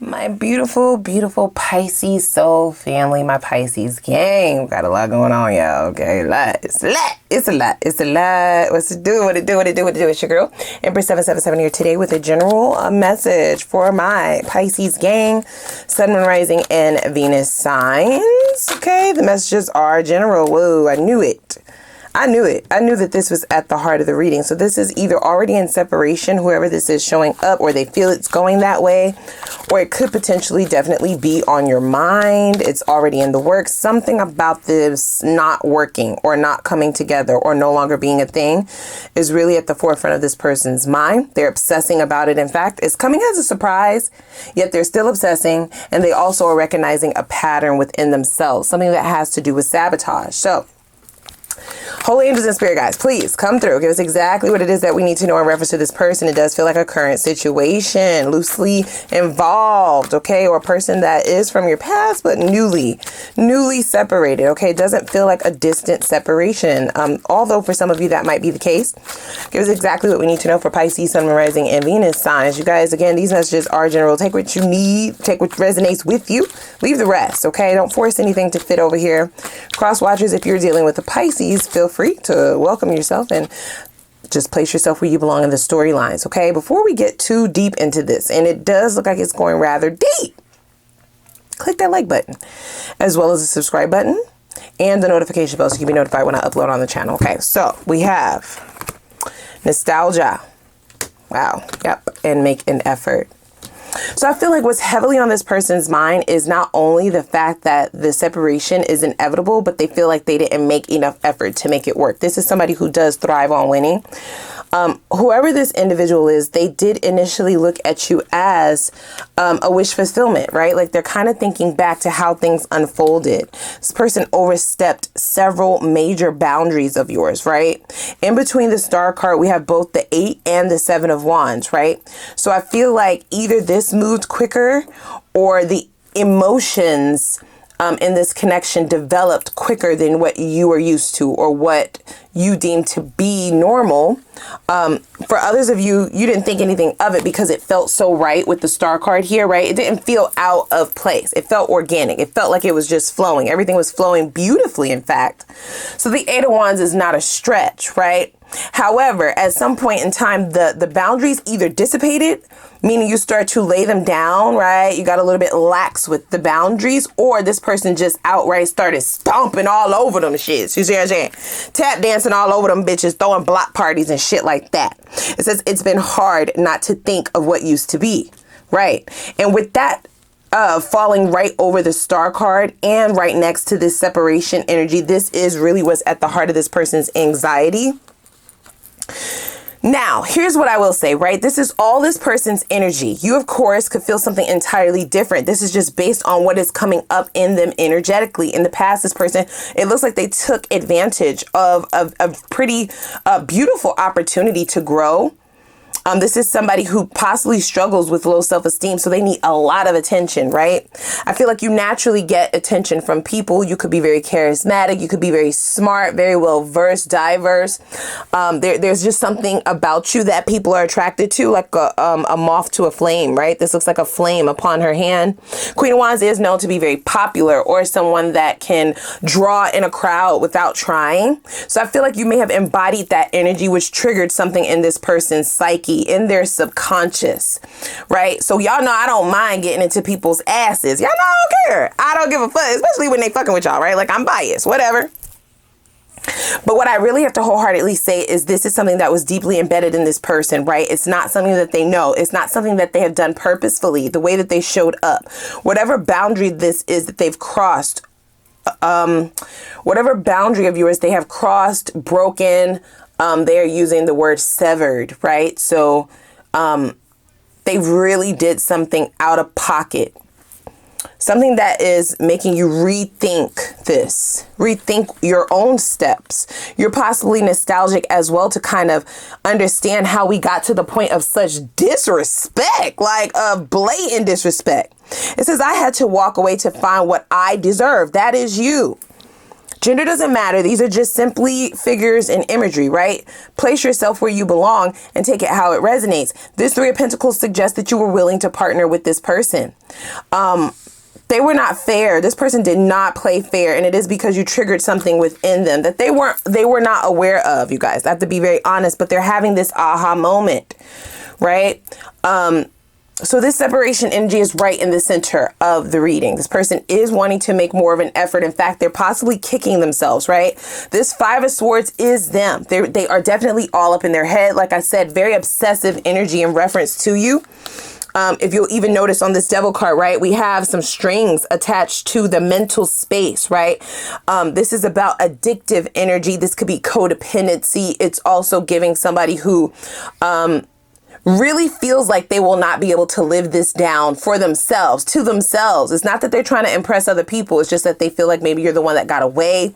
My beautiful, beautiful Pisces soul family, my Pisces gang. We got a lot going on, y'all. Okay, it's a lot. What's it do? What it do? It's your girl, Empress 777 here today with a general message for my Pisces gang, Sun, Moon, Rising, and Venus signs. Okay, the messages are general. Whoa, I knew it. I knew that this was at the heart of the reading. So this is either already in separation, whoever this is showing up, or they feel it's going that way, or it could potentially definitely be on your mind. It's already in the works. Something about this not working or not coming together or no longer being a thing is really at the forefront of this person's mind. They're obsessing about it. In fact, it's coming as a surprise, yet they're still obsessing. And they also are recognizing a pattern within themselves, something that has to do with sabotage. So, holy angels and spirit guides, please come through. Give us exactly what it is that we need to know in reference to this person. It does feel like a current situation, loosely involved, okay? Or a person that is from your past, but newly separated, okay? It doesn't feel like a distant separation. Although for some of you that might be the case. Give us exactly what we need to know for Pisces, Sun, Moon, Rising, and Venus signs. You guys, again, these messages are general. Take what you need, take what resonates with you, leave the rest, okay? Don't force anything to fit over here. Cross watchers, if you're dealing with the Pisces, feel free to welcome yourself and just place yourself where you belong in the storylines, okay? Before we get too deep into this, and it does look like it's going rather deep, click that like button, as well as the subscribe button and the notification bell so you can be notified when I upload on the channel, okay? So we have nostalgia. Wow. Yep. And make an effort. So I feel like what's heavily on this person's mind is not only the fact that the separation is inevitable, but they feel like they didn't make enough effort to make it work. This is somebody who does thrive on winning. Whoever this individual is, they did initially look at you as a wish fulfillment, right? Like they're kind of thinking back to how things unfolded. This person overstepped several major boundaries of yours, right? In between the star card, we have both the 8 and the 7 of wands, right? So I feel like either this moved quicker or the emotions in this connection developed quicker than what you were used to or what you deem to be normal. For others of you, you didn't think anything of it because it felt so right with the star card here, right? It didn't feel out of place. It felt organic. It felt like it was just flowing. Everything was flowing beautifully, in fact. So the 8 of wands is not a stretch, right? However, at some point in time, the boundaries either dissipated, meaning you start to lay them down, right? You got a little bit lax with the boundaries, or this person just outright started stomping all over them shits. You see what I'm saying? Tap dancing all over them bitches, throwing block parties and shit like that. It says it's been hard not to think of what used to be, right? And with that falling right over the star card and right next to this separation energy, this is really what's at the heart of this person's anxiety. Now, here's what I will say, right? This is all this person's energy. You, of course, could feel something entirely different. This is just based on what is coming up in them energetically. In the past, this person, it looks like they took advantage of a pretty beautiful opportunity to grow. This is somebody who possibly struggles with low self-esteem, so they need a lot of attention, right? I feel like you naturally get attention from people. You could be very charismatic. You could be very smart, very well-versed, diverse. There's just something about you that people are attracted to, like a moth to a flame, right? This looks like a flame upon her hand. Queen of Wands is known to be very popular or someone that can draw in a crowd without trying. So I feel like you may have embodied that energy, which triggered something in this person's psyche, in their subconscious, right? So y'all know I don't mind getting into people's asses. Y'all know I don't care. I don't give a fuck, especially when they fucking with y'all, right? Like I'm biased, whatever. But what I really have to wholeheartedly say is this is something that was deeply embedded in this person, right? It's not something that they know. It's not something that they have done purposefully, the way that they showed up. Whatever boundary this is that they've crossed, whatever boundary of yours they have crossed, broken, they're using the word severed, right? So they really did something out of pocket. Something that is making you rethink this, rethink your own steps. You're possibly nostalgic as well to kind of understand how we got to the point of such disrespect, like blatant disrespect. It says, I had to walk away to find what I deserve. That is you. Gender doesn't matter. These are just simply figures and imagery, right? Place yourself where you belong and take it how it resonates. This Three of Pentacles suggests that you were willing to partner with this person. They were not fair. This person did not play fair, and it is because you triggered something within them that they were not aware of, you guys. I have to be very honest, but they're having this aha moment, right? So this separation energy is right in the center of the reading. This person is wanting to make more of an effort. In fact, they're possibly kicking themselves, right? This Five of Swords is them. They are definitely all up in their head. Like I said, very obsessive energy in reference to you. If you'll even notice on this Devil card, right, we have some strings attached to the mental space, right? This is about addictive energy. This could be codependency. It's also giving somebody who really feels like they will not be able to live this down for themselves, to themselves. It's not that they're trying to impress other people. It's just that they feel like maybe you're the one that got away.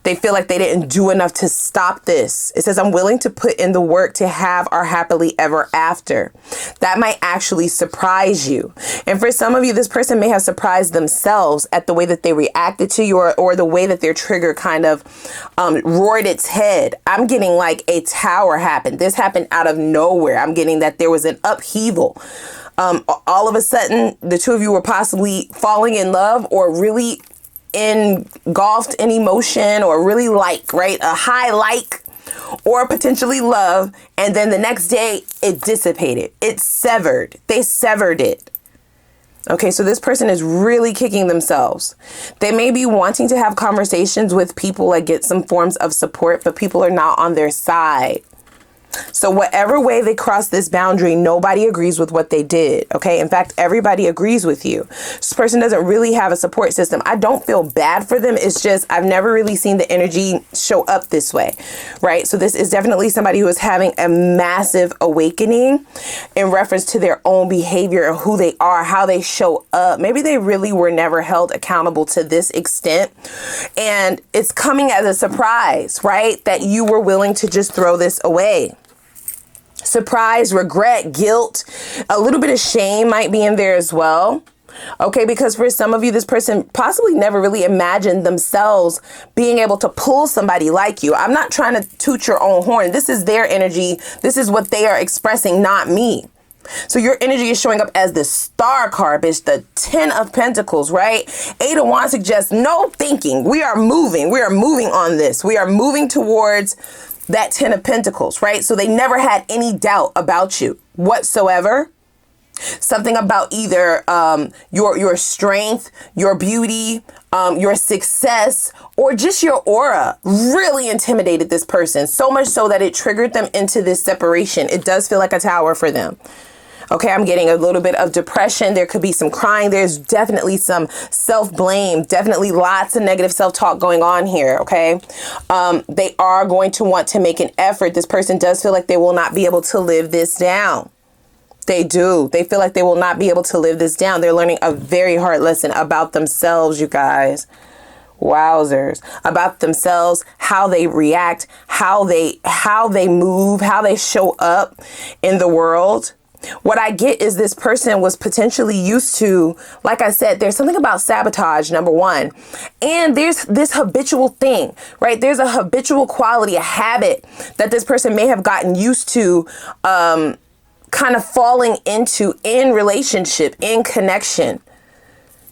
They feel like they didn't do enough to stop this. It says, I'm willing to put in the work to have our happily ever after. That might actually surprise you. And for some of you, this person may have surprised themselves at the way that they reacted to you, or the way that their trigger kind of roared its head. I'm getting like a tower happened. This happened out of nowhere. I'm getting that there was an upheaval. All of a sudden, the two of you were possibly falling in love, or really engulfed in emotion, or really right? A high or potentially love. And then the next day it dissipated. It severed. They severed it. Okay, so this person is really kicking themselves. They may be wanting to have conversations with people, like get some forms of support, but people are not on their side. So whatever way they cross this boundary, nobody agrees with what they did. Okay. In fact, everybody agrees with you. This person doesn't really have a support system. I don't feel bad for them. It's just, I've never really seen the energy show up this way. Right. So this is definitely somebody who is having a massive awakening in reference to their own behavior and who they are, how they show up. Maybe they really were never held accountable to this extent. And it's coming as a surprise, right? That you were willing to just throw this away. Surprise, regret, guilt, a little bit of shame might be in there as well. Okay, because for some of you, this person possibly never really imagined themselves being able to pull somebody like you. I'm not trying to toot your own horn. This is their energy. This is what they are expressing, not me. So your energy is showing up as the Star card, bitch, the 10 of Pentacles, right? 8 of Wands suggests no thinking. We are moving. We are moving on this. We are moving towards that 10 of Pentacles, right? So they never had any doubt about you whatsoever. Something about either your strength, your beauty, your success, or just your aura really intimidated this person. So much so that it triggered them into this separation. It does feel like a tower for them. Okay, I'm getting a little bit of depression. There could be some crying. There's definitely some self-blame, definitely lots of negative self-talk going on here, okay? They are going to want to make an effort. This person does feel like they will not be able to live this down. They do. They feel like they will not be able to live this down. They're learning a very hard lesson about themselves, you guys. Wowzers. About themselves, how they react, how they move, how they show up in the world. What I get is this person was potentially used to, like I said, there's something about sabotage, number one. And there's this habitual thing, right? There's a habitual quality, a habit that this person may have gotten used to kind of falling into in relationship, in connection.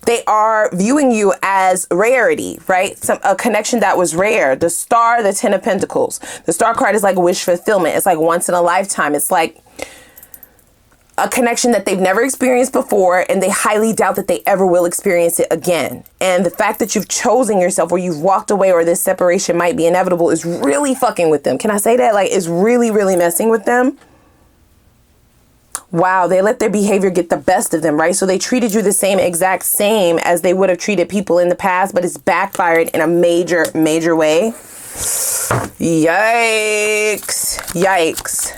They are viewing you as rarity, right? A connection that was rare. The Star, the 10 of Pentacles. The Star card is like wish fulfillment. It's like once in a lifetime. It's like a connection that they've never experienced before, and they highly doubt that they ever will experience it again. And the fact that you've chosen yourself, or you've walked away, or this separation might be inevitable, is really fucking with them. Can I say that? Like, it's really, really messing with them. Wow, they let their behavior get the best of them, right? So they treated you the exact same as they would have treated people in the past, but it's backfired in a major, major way. Yikes. Yikes.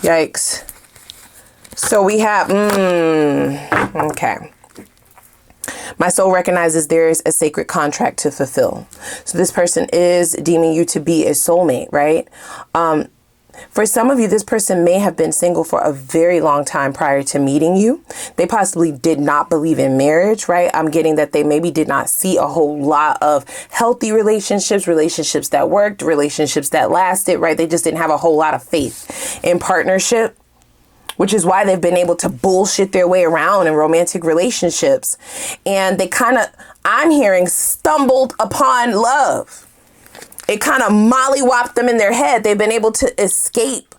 Yikes. So we have, okay. My soul recognizes there is a sacred contract to fulfill. So this person is deeming you to be a soulmate, right? For some of you, this person may have been single for a very long time prior to meeting you. They possibly did not believe in marriage, right? I'm getting that they maybe did not see a whole lot of healthy relationships, relationships that worked, relationships that lasted, right? They just didn't have a whole lot of faith in partnership, which is why they've been able to bullshit their way around in romantic relationships. And they kind of, I'm hearing, stumbled upon love. It kind of mollywopped them in their head. They've been able to escape,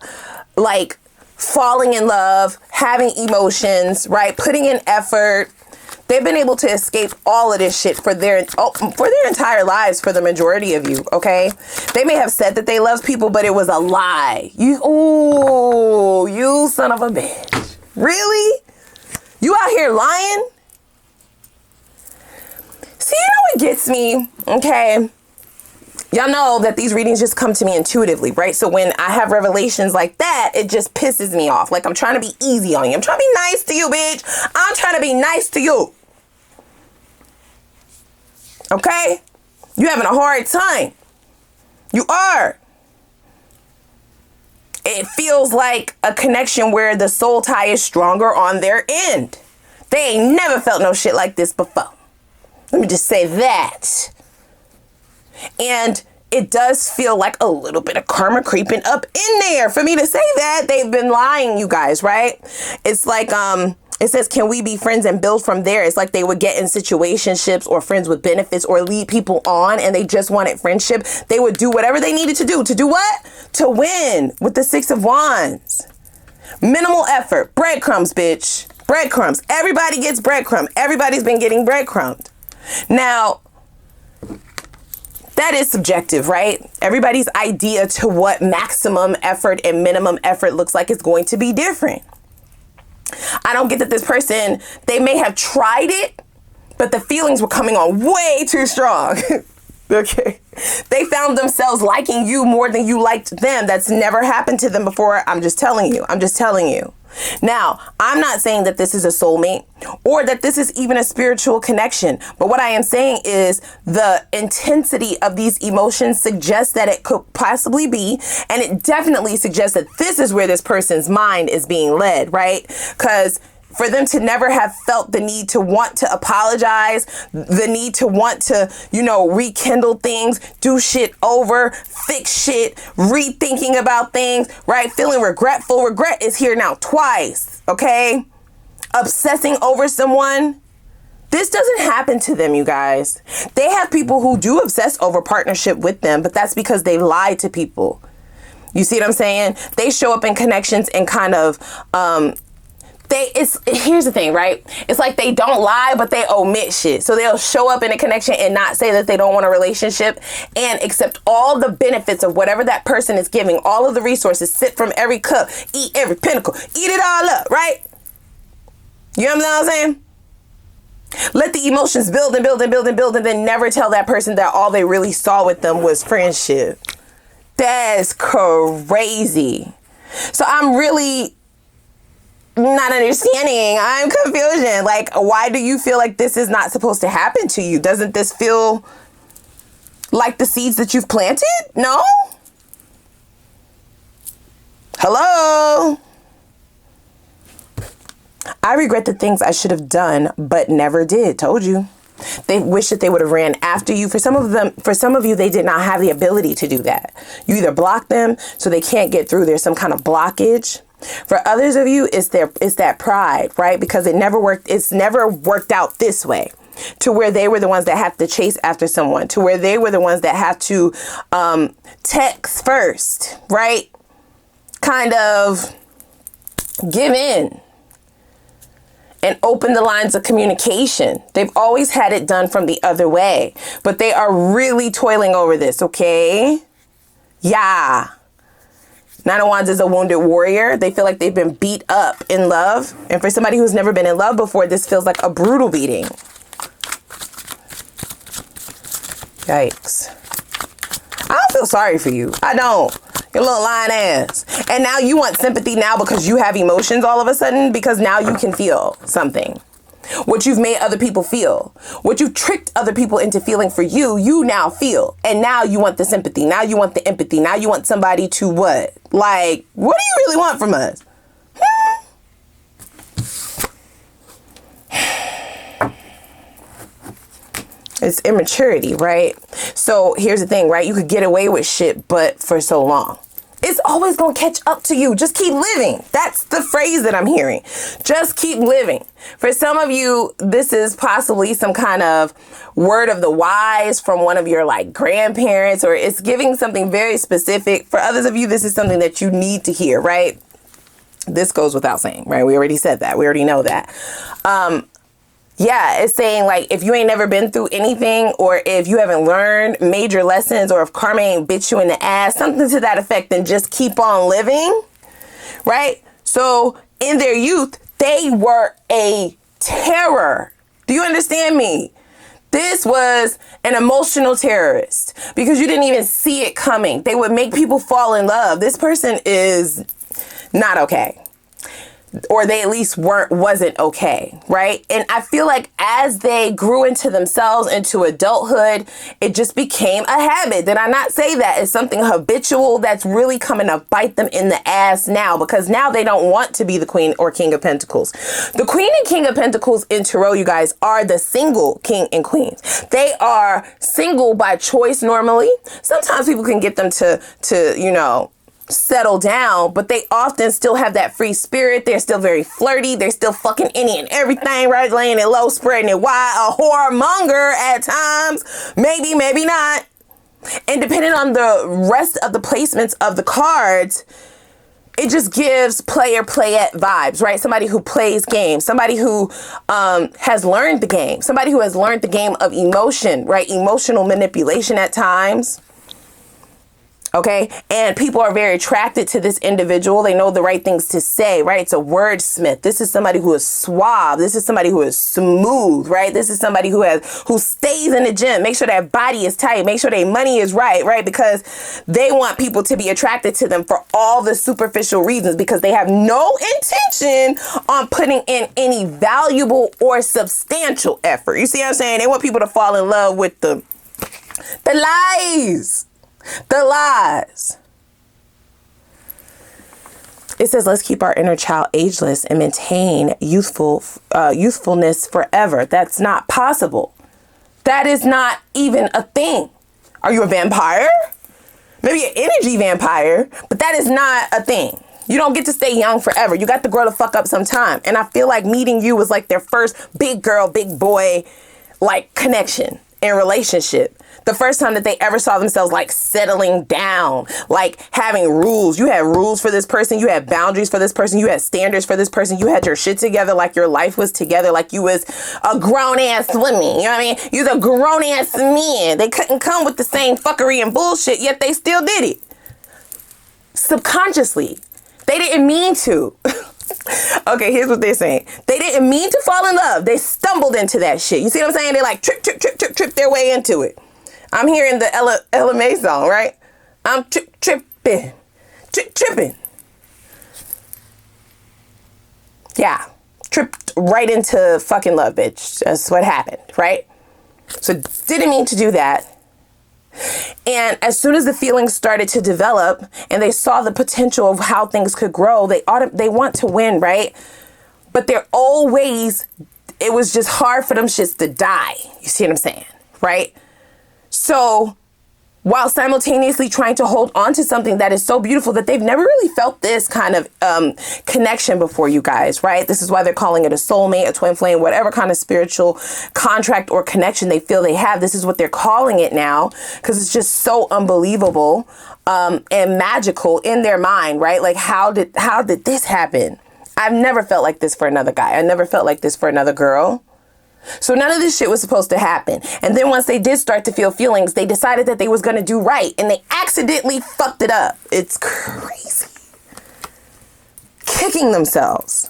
like, falling in love, having emotions, right? Putting in effort. They've been able to escape all of this shit for their entire lives, for the majority of you, okay? They may have said that they love people, but it was a lie. You son of a bitch. Really? You out here lying? See, you know what gets me, okay? Y'all know that these readings just come to me intuitively, right? So when I have revelations like that, it just pisses me off. Like, I'm trying to be easy on you. I'm trying to be nice to you, bitch. I'm trying to be nice to you. Okay? You're having a hard time. You are. It feels like a connection where the soul tie is stronger on their end. They ain't never felt no shit like this before. Let me just say that. And it does feel like a little bit of karma creeping up in there. For me to say that, they've been lying, you guys, right? It's like, it says, can we be friends and build from there? It's like they would get in situationships or friends with benefits or lead people on, and they just wanted friendship. They would do whatever they needed to do. To do what? To win with the 6 of Wands. Minimal effort. Breadcrumbs, bitch. Breadcrumbs. Everybody gets breadcrumbs. Everybody's been getting breadcrumbed. Now, that is subjective, right? Everybody's idea to what maximum effort and minimum effort looks like is going to be different. I don't get that this person, they may have tried it, but the feelings were coming on way too strong. Okay. They found themselves liking you more than you liked them. That's never happened to them before. I'm just telling you. I'm just telling you. Now, I'm not saying that this is a soulmate or that this is even a spiritual connection. But what I am saying is the intensity of these emotions suggests that it could possibly be. And it definitely suggests that this is where this person's mind is being led, right? Because for them to never have felt the need to want to apologize, the need to want to, rekindle things, do shit over, fix shit, rethinking about things, right? Feeling regretful. Regret is here now twice, okay? Obsessing over someone. This doesn't happen to them, you guys. They have people who do obsess over partnership with them, but that's because they lied to people. You see what I'm saying? They show up in connections and kind of, here's the thing, right? It's like they don't lie, but they omit shit. So they'll show up in a connection and not say that they don't want a relationship and accept all the benefits of whatever that person is giving, all of the resources, sip from every cup, eat every pinnacle, eat it all up, right? You know what I'm saying? Let the emotions build and build and build and build, and then never tell that person that all they really saw with them was friendship. That's crazy. So I'm really not understanding. I'm confusion. Like, why do you feel like this is not supposed to happen to you? Doesn't this feel like the seeds that you've planted? No? Hello? I regret the things I should have done, but never did. Told you. They wish that they would have ran after you. For some of you, they did not have the ability to do that. You either block them so they can't get through. There's some kind of blockage. For others of you, it's that pride, right? Because it never worked. It's never worked out this way, to where they were the ones that have to chase after someone, to where they were the ones that have to text first, right? Kind of give in and open the lines of communication. They've always had it done from the other way, but they are really toiling over this, okay? Yeah. Nine of Wands is a wounded warrior. They feel like they've been beat up in love. And for somebody who's never been in love before, this feels like a brutal beating. Yikes. I don't feel sorry for you. I don't. Your little lying ass. And now you want sympathy now because you have emotions all of a sudden, because now you can feel something. What you've made other people feel, what you've tricked other people into feeling for you, you now feel. And now you want the sympathy. Now you want the empathy. Now you want somebody to what? Like, what do you really want from us? It's immaturity, right? So here's the thing, right? You could get away with shit, but for so long. It's always going to catch up to you. Just keep living. That's the phrase that I'm hearing. Just keep living. For some of you, this is possibly some kind of word of the wise from one of your like grandparents, or it's giving something very specific. For others of you, this is something that you need to hear, right? This goes without saying, right? We already said that. We already know that. Yeah, it's saying like if you ain't never been through anything, or if you haven't learned major lessons, or if karma ain't bit you in the ass, something to that effect, then just keep on living, right? So in their youth, they were a terror. Do you understand me? This was an emotional terrorist because you didn't even see it coming. They would make people fall in love. This person is not okay. Or they at least wasn't okay, right? And I feel like as they grew into themselves, into adulthood, it just became a habit. Did I not say that? It's something habitual that's really coming to bite them in the ass now, because now they don't want to be the Queen or King of Pentacles. The Queen and King of Pentacles in Tarot, you guys, are the single King and Queens. They are single by choice normally. Sometimes people can get them to you know, settle down, but they often still have that free spirit. They're still very flirty. They're still fucking any and everything, right? Laying it low, spreading it wide, a whoremonger at times, maybe, maybe not. And depending on the rest of the placements of the cards, it just gives player-playette vibes, right? Somebody who plays games, somebody who has learned the game, somebody who has learned the game of emotion, right? Emotional manipulation at times. Okay, and people are very attracted to this individual. They know the right things to say, right? It's a wordsmith. This is somebody who is suave. This is somebody who is smooth, right? This is somebody who stays in the gym. Make sure that body is tight. Make sure their money is right, right? Because they want people to be attracted to them for all the superficial reasons, because they have no intention on putting in any valuable or substantial effort. You see what I'm saying? They want people to fall in love with the lies. The lies. It says, let's keep our inner child ageless and maintain youthfulness forever. That's not possible. That is not even a thing. Are you a vampire? Maybe an energy vampire, but that is not a thing. You don't get to stay young forever. You got to grow the fuck up sometime. And I feel like meeting you was like their first big girl, big boy, like connection and relationship. The first time that they ever saw themselves like settling down, like having rules. You had rules for this person. You had boundaries for this person. You had standards for this person. You had your shit together, like your life was together, like you was a grown ass woman. You know what I mean? You was a grown ass man. They couldn't come with the same fuckery and bullshit, yet they still did it. Subconsciously. They didn't mean to. Okay, here's what they're saying. They didn't mean to fall in love. They stumbled into that shit. You see what I'm saying? They like trip their way into it. I'm hearing the Ella May song, right? I'm tripping. Yeah, tripped right into fucking love, bitch. That's what happened, right? So didn't mean to do that. And as soon as the feelings started to develop and they saw the potential of how things could grow, they want to win, right? But their old ways, it was just hard for them shits to die. You see what I'm saying, right? So while simultaneously trying to hold on to something that is so beautiful that they've never really felt this kind of connection before, you guys, right? This is why they're calling it a soulmate, a twin flame, whatever kind of spiritual contract or connection they feel they have. This is what they're calling it now, because it's just so unbelievable and magical in their mind, right? Like, how did this happen? I've never felt like this for another guy. I never felt like this for another girl. So none of this shit was supposed to happen. And then once they did start to feel feelings, they decided that they was going to do right. And they accidentally fucked it up. It's crazy. Kicking themselves.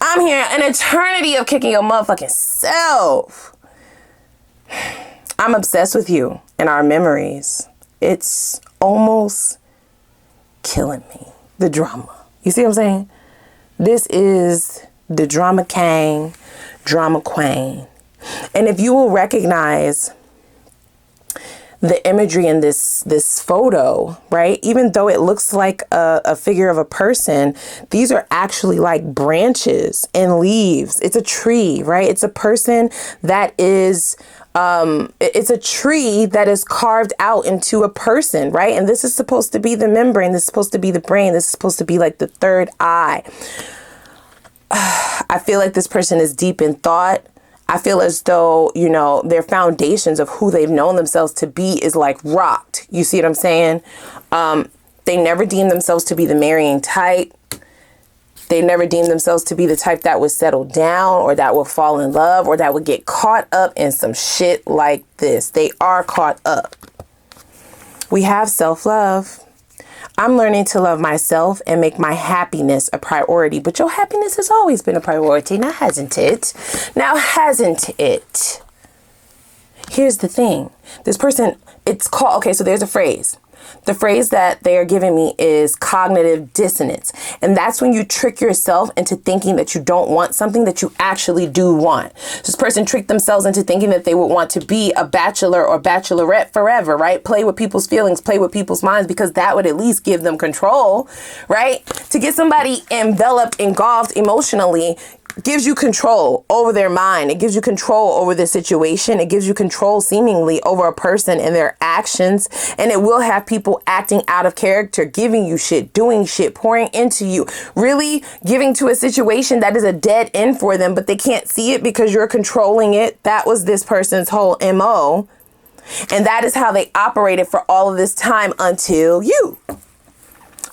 I'm here an eternity of kicking your motherfucking self. I'm obsessed with you and our memories. It's almost killing me. The drama. You see what I'm saying? This is the drama king. drama queen. And if you will recognize the imagery in this photo, right? Even though it looks like a figure of a person, these are actually like branches and leaves. It's a tree, right? It's a person that is, it's a tree that is carved out into a person, right? And this is supposed to be the membrane. This is supposed to be the brain. This is supposed to be like the third eye. I feel like this person is deep in thought. I feel as though, you know, their foundations of who they've known themselves to be is like rocked. You see what I'm saying? They never deemed themselves to be the marrying type. They never deemed themselves to be the type that would settle down or that would fall in love or that would get caught up in some shit like this. They are caught up. We have self-love. I'm learning to love myself and make my happiness a priority. But your happiness has always been a priority, now hasn't it? Now hasn't it? Here's the thing. This person, it's called, okay, so there's a phrase. The phrase that they are giving me is cognitive dissonance. And that's when you trick yourself into thinking that you don't want something that you actually do want. This person tricked themselves into thinking that they would want to be a bachelor or bachelorette forever, right? Play with people's feelings, play with people's minds, because that would at least give them control, right? To get somebody enveloped, engulfed emotionally gives you control over their mind. It gives you control over the situation. It gives you control seemingly over a person and their actions. And it will have people acting out of character, giving you shit, doing shit, pouring into you, really giving to a situation that is a dead end for them, but they can't see it because you're controlling it. That was this person's whole MO. And that is how they operated for all of this time until you.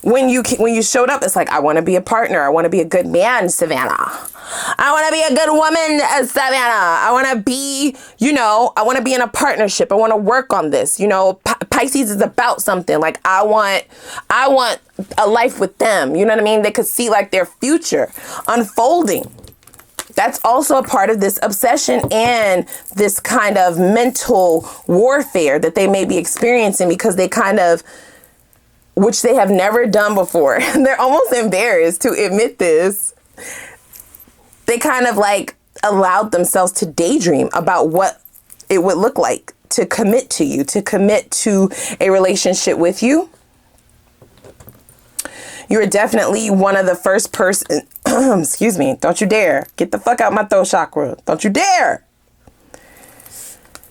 When you showed up, it's like, I want to be a partner. I want to be a good man, Savannah. I want to be a good woman, Savannah. I want to be, you know, I want to be in a partnership. I want to work on this. You know, Pisces is about something. Like, I want a life with them. You know what I mean? They could see like their future unfolding. That's also a part of this obsession and this kind of mental warfare that they may be experiencing because they kind of, which they have never done before. They're almost embarrassed to admit this. They kind of like allowed themselves to daydream about what it would look like to commit to you, to commit to a relationship with you. You're definitely one of the first person, excuse me, don't you dare. Get the fuck out my throat chakra. Don't you dare.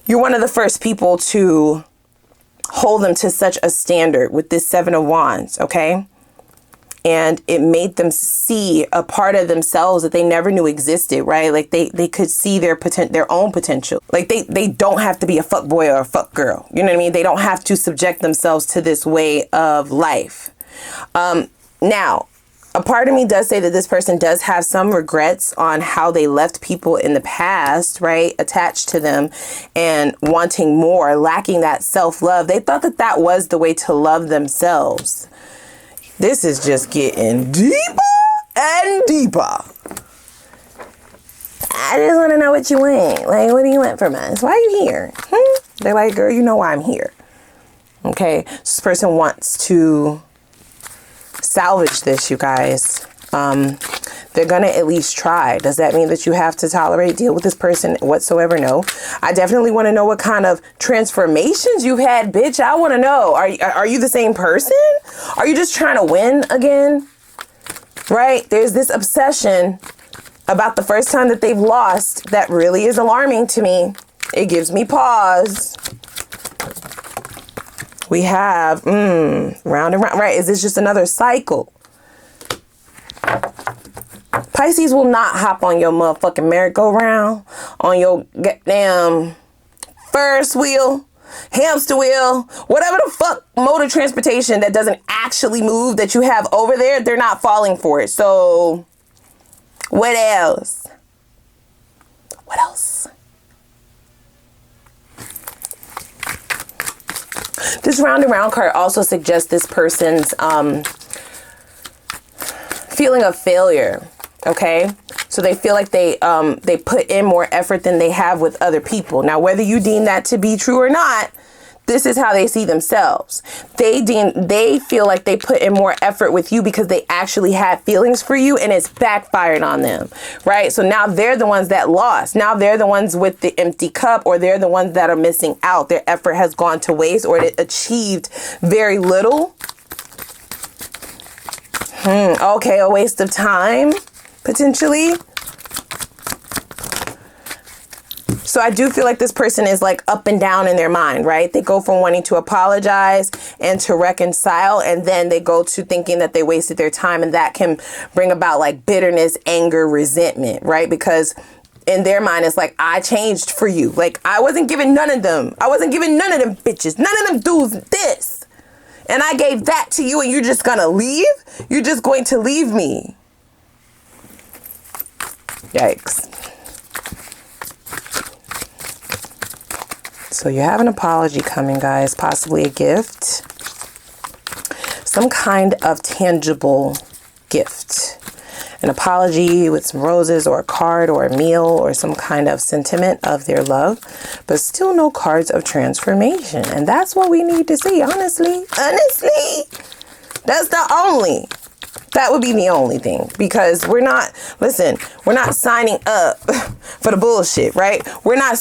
You're one of the first people to hold them to such a standard with this Seven of Wands, okay? And it made them see a part of themselves that they never knew existed, right? Like they could see their own potential. Like they don't have to be a fuck boy or a fuck girl. You know what I mean? They don't have to subject themselves to this way of life. Now, a part of me does say that this person does have some regrets on how they left people in the past, right? Attached to them and wanting more, lacking that self-love. They thought that that was the way to love themselves. This is just getting deeper and deeper. I just want to know what you want. Like, what do you want from us? Why are you here? They're like, girl, you know why I'm here. Okay. This person wants to salvage this, you guys. They're gonna at least try. Does that mean that you have to tolerate, deal with this person whatsoever? No. I definitely want to know what kind of transformations you've had, bitch. I want to know. Are you the same person? Are you just trying to win again? Right? There's this obsession about the first time that they've lost that really is alarming to me. It gives me pause. We have round and round, right? Is this just another cycle? Pisces will not hop on your motherfucking merry-go-round, on your goddamn Ferris wheel, hamster wheel, whatever the fuck mode of transportation that doesn't actually move that you have over there. They're not falling for it. So what else? What else? This round and round card also suggests this person's feeling of failure. Okay, so they feel like they put in more effort than they have with other people. Now, whether you deem that to be true or not, This is how they see themselves. They feel like they put in more effort with you because they actually had feelings for you, and it's backfired on them, right? So now they're the ones that lost. Now they're the ones with the empty cup, or they're the ones that are missing out. Their effort has gone to waste, or it achieved very little. Okay, a waste of time, potentially. So I do feel like this person is like up and down in their mind, right? They go from wanting to apologize and to reconcile, and then they go to thinking that they wasted their time, and that can bring about like bitterness, anger, resentment, right? Because in their mind, it's like, I changed for you. Like, I wasn't giving none of them. I wasn't giving none of them bitches, none of them dudes this. And I gave that to you, and you're just gonna leave? You're just going to leave me. Yikes. So you have an apology coming, guys, possibly a gift, some kind of tangible gift, an apology with some roses or a card or a meal or some kind of sentiment of their love, but still no cards of transformation. And that's what we need to see, honestly, that's the only. That would be the only thing, because we're not signing up for the bullshit, right? We're not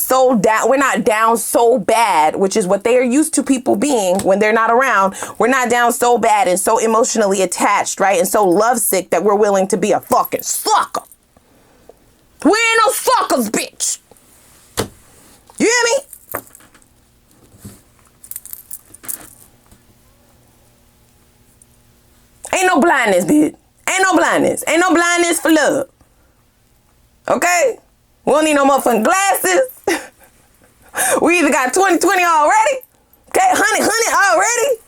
down so bad, which is what they are used to people being when they're not around. We're not down so bad and so emotionally attached, right? And so lovesick that we're willing to be a fucking sucker. We ain't no suckers, bitch. You hear me? Ain't no blindness, bitch. Ain't no blindness. Ain't no blindness for love. Okay? We don't need no motherfucking glasses. We either got 20/20 already. Okay? 100 already.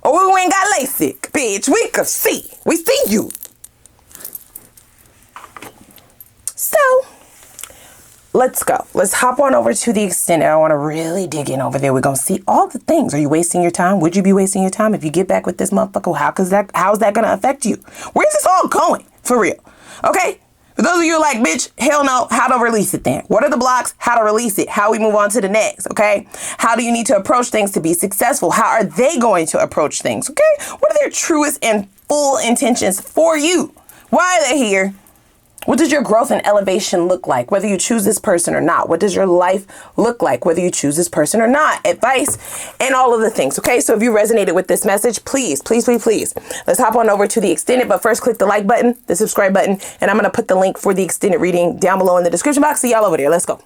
Or we ain't got LASIK, bitch. We can see. We see you. So, let's go. Let's hop on over to the extended. I want to really dig in over there. We're going to see all the things. Are you wasting your time? Would you be wasting your time if you get back with this motherfucker? How's that going to affect you? Where's this all going? For real. Okay? For those of you like, bitch, hell no, how to release it then? What are the blocks? How to release it? How we move on to the next, okay? How do you need to approach things to be successful? How are they going to approach things, okay? What are their truest and full intentions for you? Why are they here? What does your growth and elevation look like, whether you choose this person or not? What does your life look like, whether you choose this person or not? Advice and all of the things, okay? So if you resonated with this message, please, please, please, please, let's hop on over to the extended. But first, click the like button, the subscribe button, and I'm going to put the link for the extended reading down below in the description box. See y'all over there. Let's go.